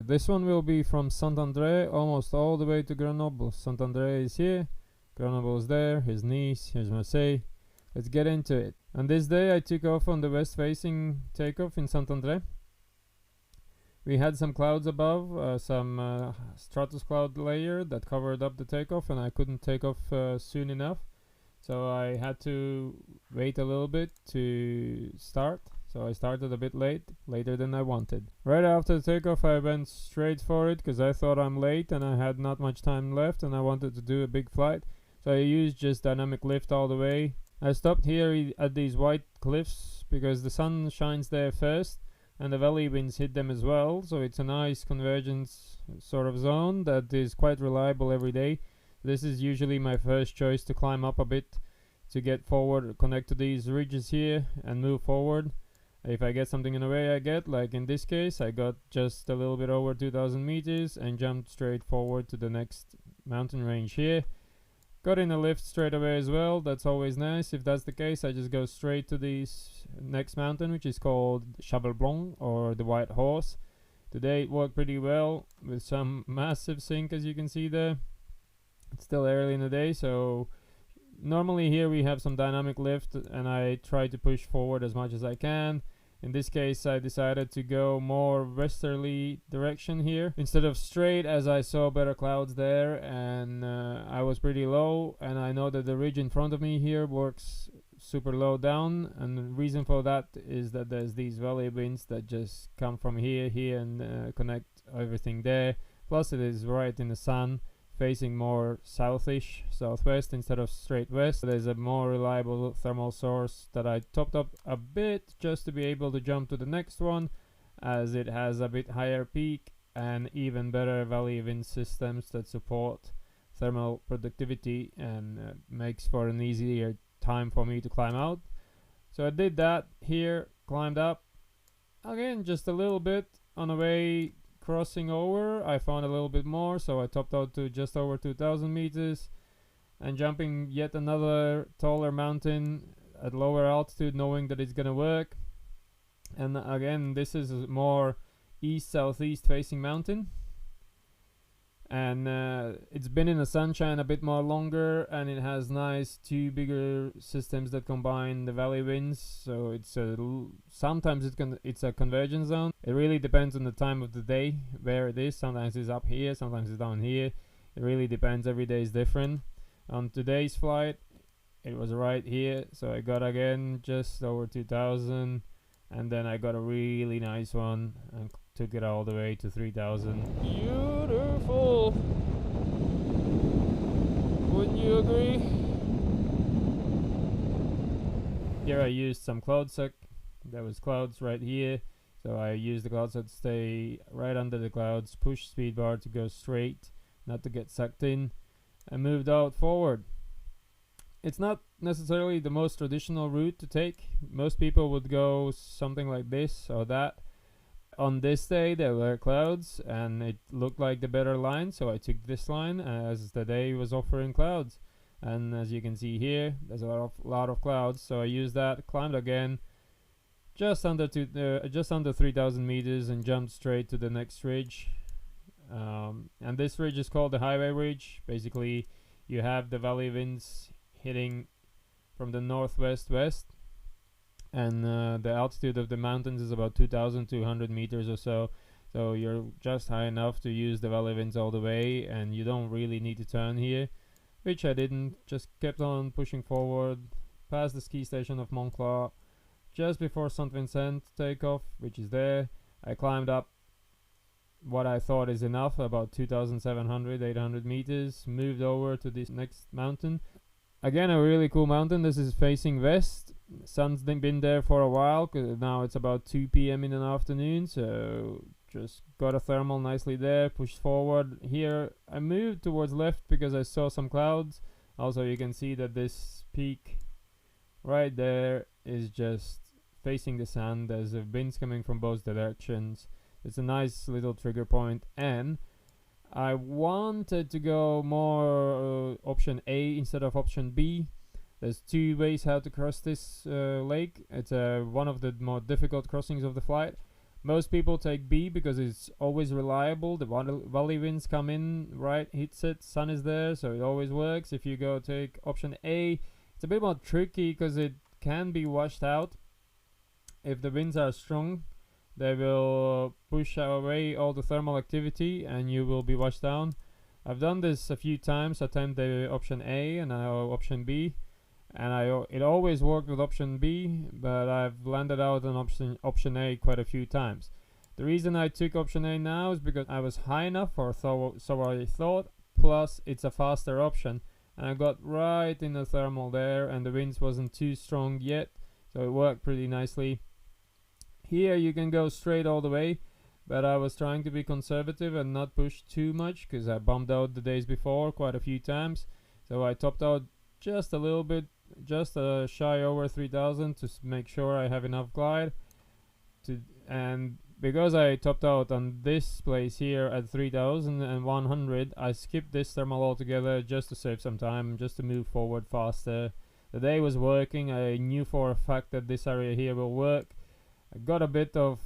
This one will be from Saint-André almost all the way to Grenoble. Saint-André is here, Grenoble is there, here's Nice, here's Marseille. Let's get into it. On this day I took off on the west facing takeoff in Saint-André. We had some clouds above, some stratus cloud layer that covered up the takeoff, and I couldn't take off soon enough. So I had to wait a little bit to start. So I started a bit later than I wanted. Right after the takeoff I went straight for it because I thought I'm late and I had not much time left and I wanted to do a big flight. So I used just dynamic lift all the way. I stopped here at these white cliffs because the sun shines there first and the valley winds hit them as well. So it's a nice convergence sort of zone that is quite reliable every day. This is usually my first choice to climb up a bit to get forward, connect to these ridges here and move forward. If I get something in the way, I get, like in this case, I got just a little bit over 2,000 meters and jumped straight forward to the next mountain range here. Got in a lift straight away as well. That's always nice. If that's the case, I just go straight to this next mountain, which is called Cheval Blanc or the White Horse. Today it worked pretty well with some massive sink, as you can see there. It's still early in the day, so normally here we have some dynamic lift and I try to push forward as much as I can. In this case I decided to go more westerly direction here instead of straight, as I saw better clouds there and I was pretty low, and I know that the ridge in front of me here works super low down, and the reason for that is that there's these valley winds that just come from here and connect everything there. Plus it is right in the sun, facing more southish, southwest instead of straight west. There's a more reliable thermal source that I topped up a bit just to be able to jump to the next one, as it has a bit higher peak and even better valley wind systems that support thermal productivity and makes for an easier time for me to climb out. So I did that here, climbed up again just a little bit. On the way crossing over I found a little bit more, so I topped out to just over 2,000 meters and jumping yet another taller mountain at lower altitude, knowing that it's gonna work. And again, this is a more east-southeast facing mountain, and it's been in the sunshine a bit more longer, and it has nice two bigger systems that combine the valley winds. So it's sometimes it's a convergence zone. It really depends on the time of the day where it is. Sometimes it's up here, sometimes it's down here. It really depends. Every day is different. On today's flight it was right here, so I got again just over 2,000, and then I got a really nice one and took it all the way to 3,000. Beautiful! Wouldn't you agree? Here I used some cloud suck. There was clouds right here, so I used the cloud suck to stay right under the clouds, push speed bar to go straight, not to get sucked in, and moved out forward. It's not necessarily the most traditional route to take. Most people would go something like this or that. On this day there were clouds and it looked like the better line, so I took this line as the day was offering clouds. And as you can see here, there's a lot of clouds, so I used that, climbed again just under 3,000 meters and jumped straight to the next ridge. And this ridge is called the highway ridge. Basically you have the valley winds hitting from the northwest west, and the altitude of the mountains is about 2,200 meters or so, so you're just high enough to use the valley winds all the way, and you don't really need to turn here, which I didn't. Just kept on pushing forward past the ski station of Montclar just before St.Vincent takeoff, which is there. I climbed up what I thought is enough, about 2,700-800 meters, moved over to this next mountain. Again, a really cool mountain. This is facing west. Sun's been there for a while, cause now it's about 2 p.m. in the afternoon, so just got a thermal nicely there, pushed forward. Here I moved towards left because I saw some clouds. Also you can see that this peak right there is just facing the sun. There's winds coming from both directions. It's a nice little trigger point, and I wanted to go more option A instead of option B. There's two ways how to cross this lake. It's one of the more difficult crossings of the flight. Most people take B because it's always reliable. The valley winds come in, right, hits it, sun is there, so it always works. If you go take option A, it's a bit more tricky because it can be washed out. If the winds are strong, they will push away all the thermal activity and you will be washed down. I've done this a few times, attempted option A and now option B, and it always worked with option B, but I've landed out on option A quite a few times. The reason I took option A now is because I was high enough, or so I thought, plus it's a faster option, and I got right in the thermal there, and the winds wasn't too strong yet, so it worked pretty nicely. Here you can go straight all the way, but I was trying to be conservative and not push too much because I bombed out the days before quite a few times, so I topped out just a little bit, just shy over 3000 to make sure I have enough glide and because I topped out on this place here at 3100, I skipped this thermal altogether just to save some time, just to move forward faster. The day was working. I knew for a fact that this area here will work. I got a bit of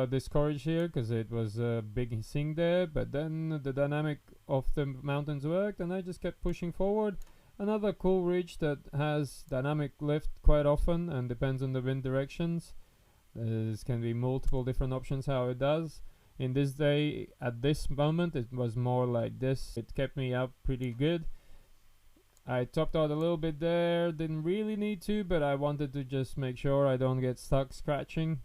discouraged here because it was a big thing there, but then the dynamic of the mountains worked and I just kept pushing forward. Another cool ridge that has dynamic lift quite often and depends on the wind directions. There can be multiple different options how it does. In this day, at this moment, it was more like this. It kept me up pretty good. I topped out a little bit there, didn't really need to, but I wanted to just make sure I don't get stuck scratching.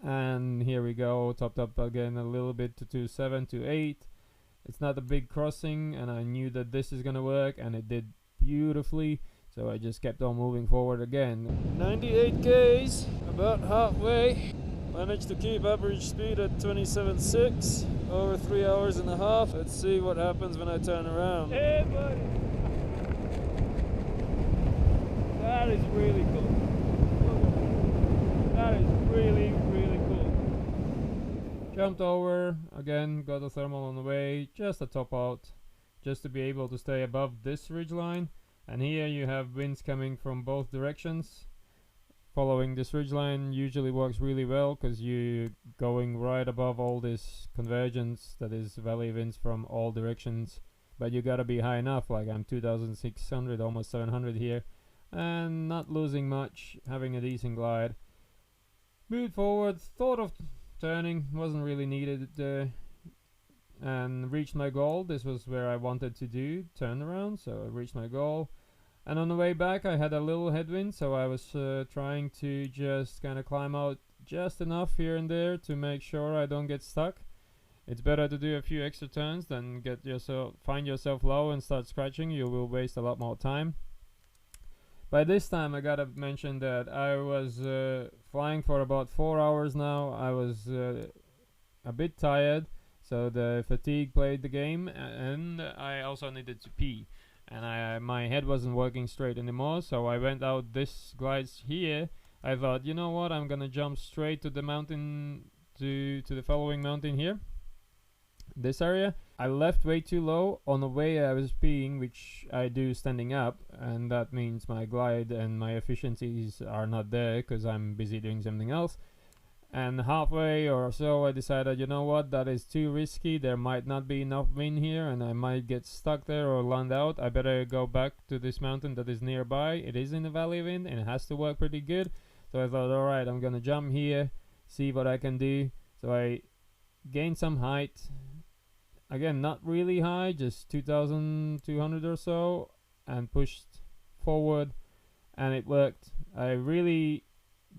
And here we go, topped up again a little bit to 2.7, 2.8. It's not a big crossing, and I knew that this is gonna work, and it did beautifully. So I just kept on moving forward again. 98 k's, about halfway. Managed to keep average speed at 27.6 over 3 hours and a half. Let's see what happens when I turn around. Hey buddy! That is really cool. That is really, really cool. Jumped over, again, got a thermal on the way, just a top out, just to be able to stay above this ridge line. And here you have winds coming from both directions. Following this ridgeline usually works really well because you're going right above all this convergence that is valley winds from all directions. But you gotta be high enough, like I'm 2600, almost 700 here, and not losing much, having a decent glide. Moved forward, thought of turning, wasn't really needed there. And reached my goal. This was where I wanted to do turnaround, so I reached my goal. And on the way back I had a little headwind, so I was trying to just kind of climb out just enough here and there to make sure I don't get stuck. It's better to do a few extra turns than find yourself low and start scratching. You will waste a lot more time. By this time I gotta mention that I was flying for about 4 hours now. I was a bit tired. So the fatigue played the game, and I also needed to pee. And my head wasn't working straight anymore, so I went out this glides here. I thought, you know what, I'm gonna jump straight to the mountain, to the following mountain here. This area. I left way too low on the way I was peeing, which I do standing up, and that means my glide and my efficiencies are not there because I'm busy doing something else. And halfway or so I decided, you know what, that is too risky. There might not be enough wind here and I might get stuck there or land out. I better go back to this mountain that is nearby. It is in the valley wind and it has to work pretty good. So I thought, alright, I'm gonna jump here, see what I can do. So I gained some height. Again, not really high, just 2200 or so, and pushed forward, and it worked. I really,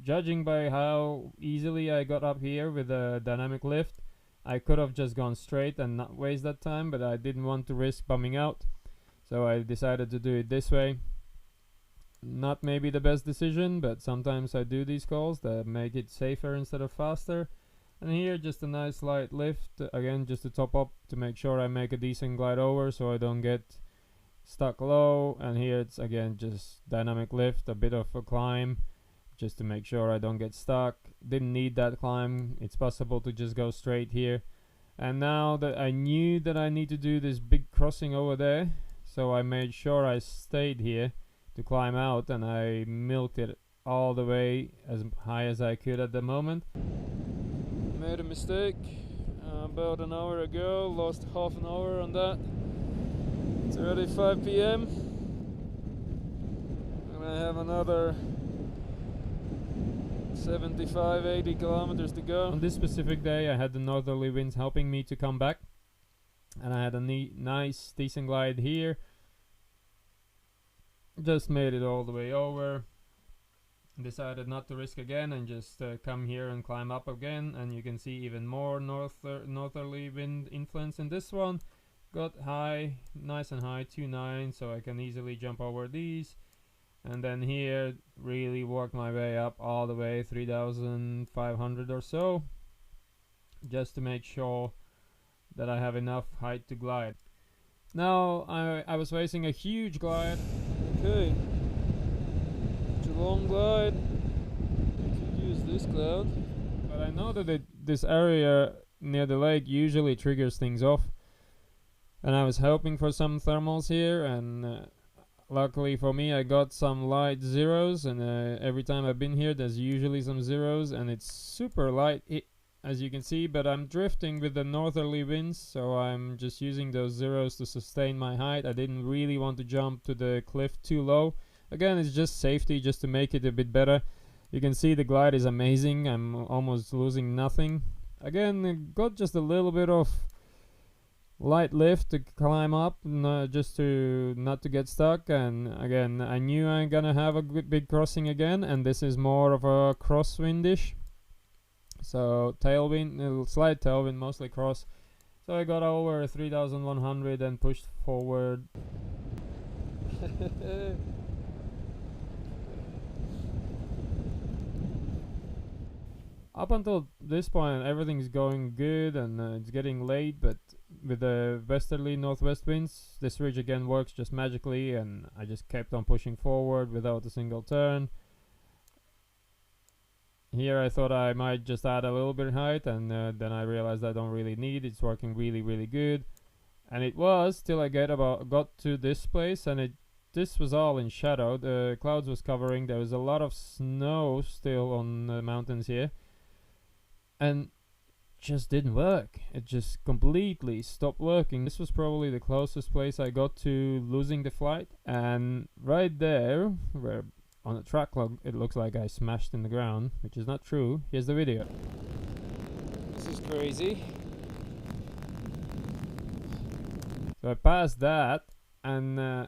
judging by how easily I got up here with a dynamic lift, I could have just gone straight and not waste that time, but I didn't want to risk bumming out, so I decided to do it this way. Not maybe the best decision, but sometimes I do these calls that make it safer instead of faster. And here just a nice light lift, again just to top up to make sure I make a decent glide over so I don't get stuck low. And here it's again just dynamic lift, a bit of a climb just to make sure I don't get stuck. Didn't need that climb, it's possible to just go straight here. And now that I knew that I need to do this big crossing over there, so I made sure I stayed here to climb out, and I milked it all the way as high as I could at the moment. made a mistake about an hour ago, lost half an hour on that. It's already 5 p.m. and I have another 75-80 kilometers to go. On this specific day I had the northerly winds helping me to come back, and I had a nice decent glide here. Just made it all the way over. Decided not to risk again and just come here and climb up again, and you can see even more northerly wind influence in this one. Got high, nice and high, 2.9, so I can easily jump over these. And then here really work my way up all the way 3,500 or so, just to make sure that I have enough height to glide. Now I was facing a huge glide. Okay, it's a long glide. Could use this cloud, but I know that this area near the lake usually triggers things off, and I was hoping for some thermals here, and luckily for me I got some light zeros, and every time I've been here there's usually some zeros, and it's super light as you can see, but I'm drifting with the northerly winds, so I'm just using those zeros to sustain my height. I didn't really want to jump to the cliff too low. Again, it's just safety, just to make it a bit better. You can see the glide is amazing. I'm almost losing nothing. Again, got just a little bit of light lift to climb up, just to not to get stuck. And again, I knew I'm gonna have a big crossing again, and this is more of a crosswindish. So tailwind, slight tailwind, mostly cross. So I got over 3,100 and pushed forward. Up until this point everything's going good, and it's getting late, but with the westerly northwest winds this ridge again works just magically, and I just kept on pushing forward without a single turn. Here I thought I might just add a little bit of height, and then I realized I don't really need. It's working really good, and it was till I got to this place, and this was all in shadow. The clouds was covering. There was a lot of snow still on the mountains here, and just didn't work. It just completely stopped working. This was probably the closest place I got to losing the flight, and right there where on the track log it looks like I smashed in the ground, which is not true. Here's the video. This is crazy. So I passed that, and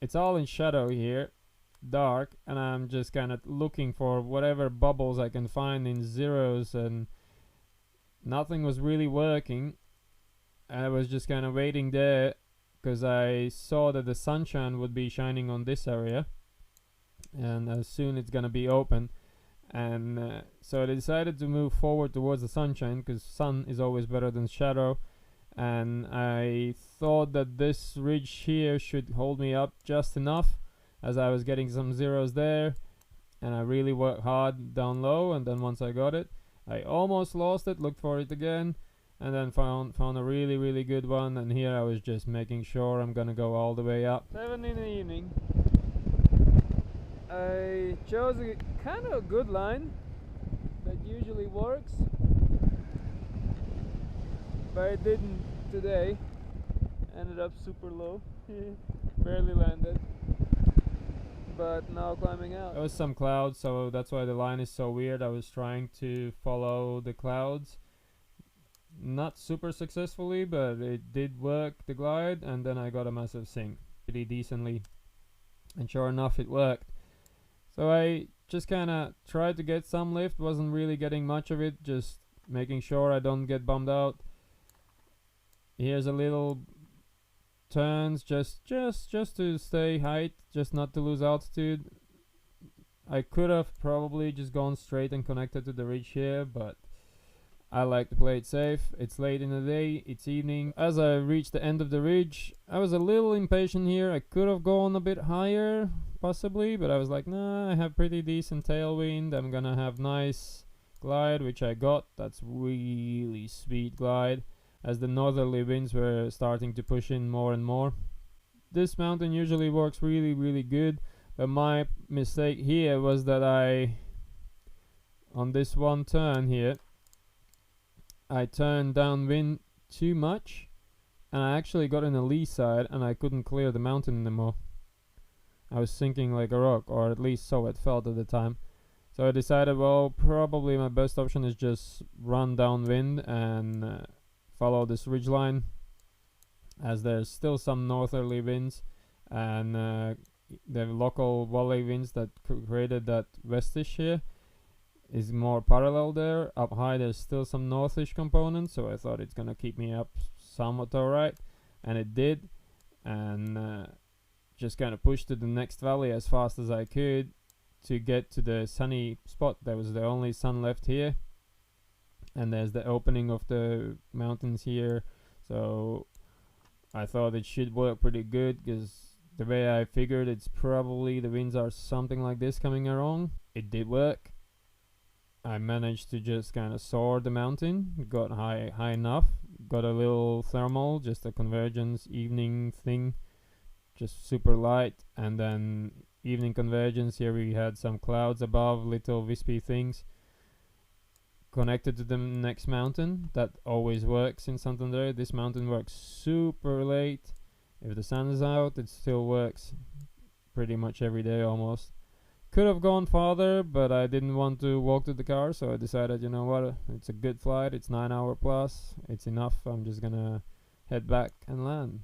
it's all in shadow here, dark, and I'm just kind of looking for whatever bubbles I can find in zeros, and nothing was really working. I was just kind of waiting there because I saw that the sunshine would be shining on this area, and soon it's gonna be open, and so I decided to move forward towards the sunshine, because sun is always better than shadow, and I thought that this ridge here should hold me up just enough, as I was getting some zeros there, and I really worked hard down low, and then once I got it I almost lost it, looked for it again, and then found a really good one, and here I was just making sure I'm gonna go all the way up. 7 in the evening. I chose a kind of a good line that usually works, but it didn't today. Ended up super low. Barely landed, but now climbing out. There was some clouds, so that's why the line is so weird. I was trying to follow the clouds, not super successfully, but it did work, the glide, and then I got a massive sink pretty decently, and sure enough it worked. So I just kind of tried to get some lift, wasn't really getting much of it, just making sure I don't get bummed out. Here's a little turns, just to stay height, just not to lose altitude. I could have probably just gone straight and connected to the ridge here, but I like to play it safe. It's late in the day, it's evening. As I reached the end of the ridge, I was a little impatient here. I could have gone a bit higher, possibly, but I was like, nah, I have pretty decent tailwind. I'm gonna have nice glide, which I got. That's really sweet glide, as the northerly winds were starting to push in more and more. This mountain usually works really good, but my mistake here was that on this one turn here, I turned downwind too much, and I actually got in the lee side, and I couldn't clear the mountain anymore. I was sinking like a rock, or at least so it felt at the time. So I decided, well, probably my best option is just run downwind and follow this ridgeline, as there's still some northerly winds, and the local valley winds that created that westish here is more parallel there. Up high there's still some northish components, so I thought it's gonna keep me up somewhat alright, and it did, and just kind of pushed to the next valley as fast as I could to get to the sunny spot. There was the only sun left here, and there's the opening of the mountains here, so I thought it should work pretty good, because the way I figured, it's probably the winds are something like this coming along. It did work. I managed to just kind of soar the mountain, got high enough, got a little thermal, just a convergence evening thing, just super light, and then evening convergence. Here we had some clouds above, little wispy things connected to the next mountain. That always works in Santander. This mountain works super late. If the sun is out, it still works pretty much every day almost. Could have gone farther, but I didn't want to walk to the car, so I decided, you know what, it's a good flight, it's 9 hour plus, it's enough, I'm just gonna head back and land.